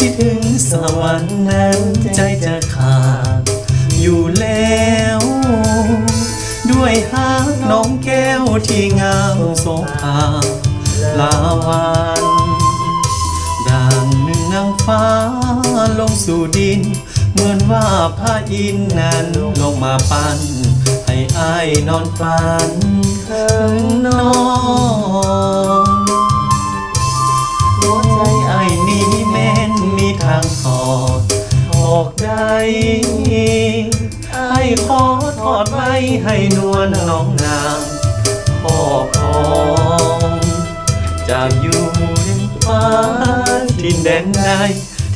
คิดถึงสวรรค์นั้นใจจะขาดอยู่แล้วด้วยหากน้องแก้วที่งามโสภาลาวันดังหนึ่งนางฟ้าลงสู่ดินเหมือนว่าพระอินทร์นั้นลงมาปั้นให้อ้ายนอนฝันถึงน้องหัวใจอ้ายนี้แม้นมีทางถอดออกได้อ้ายขอทอดไว้ให้นวลน้องนางพ่อของจากอยู่ดินฟ้าทินแดนใด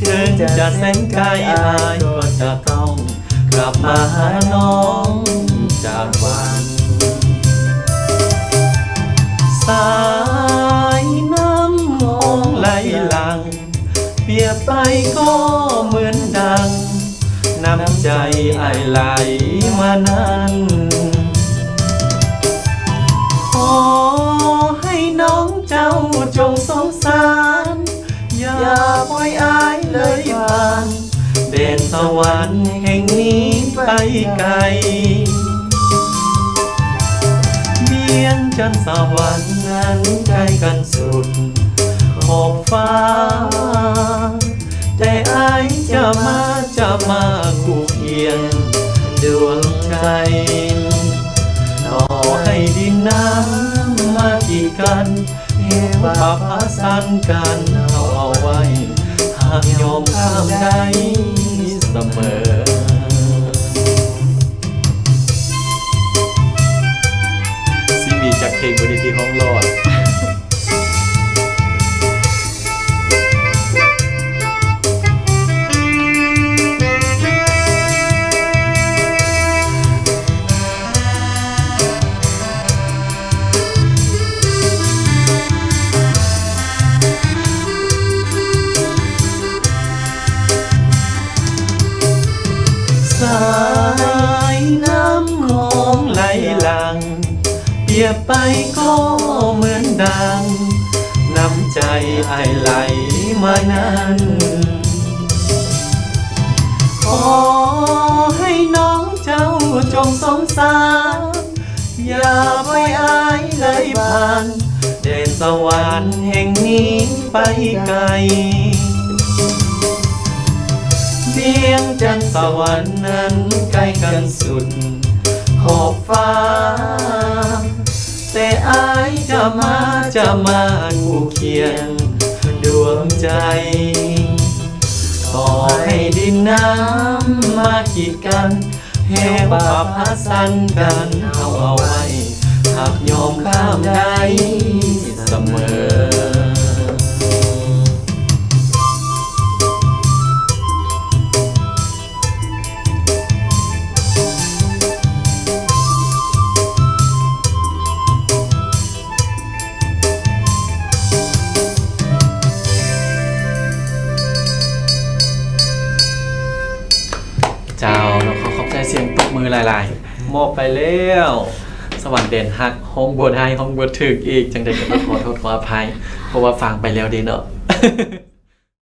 ถึงจะแสนไกลอ้ายก็จะต้องกลับมาหาน้องจากวันสายน้ำคงไหลหลังเปรียบไปก็เหมือนดังน้ำใจไอไหลมานั้นขอให้น้องเจ้าจงสงสารอย่าปล่อยอายเลยผ่านแดนสวรรค์แห่งนี้ไปไกลเบียงจันทร์สวรรค์นั้นใกล้กันสุดขอบฟ้าแต่อายจะมาคู่เคียงดวงใจต่อให้ดินน้ำมากี่กันเหวปะพาสันกันเอาไว้หากยอมข้ามได้เสมอซีบีจากเพลงบนทีห้องรอดสายน้ำของไหลหลังเปรียบไปก็เหมือนดังน้ำใจไอไหลมานั้นขอให้น้องเจ้าจงสงสารอย่าปล่อยอายเลยผ่านแดนสวรรค์แห่งนี้ไปไกลเบียงจันทร์สวรรค์นั้นใกล้กันสุดขอบฟ้าแต่อายจะมาคู่เคียงดวงใจต่อให้ดินน้ำมากีดกันเหวปะพาสันกันเอาไว้หากยอมข้ามได้เสมอเจ้าเราขอบใจเสียงตบมือหลายๆมอบไปแล้วสวรรค์เด่นฮักห้องบัวไทยห้องบัวถึกอีกจังใดก็ต้องขอโทษขออภัยเพราะว่าฟังไปแล้วดีเนอะ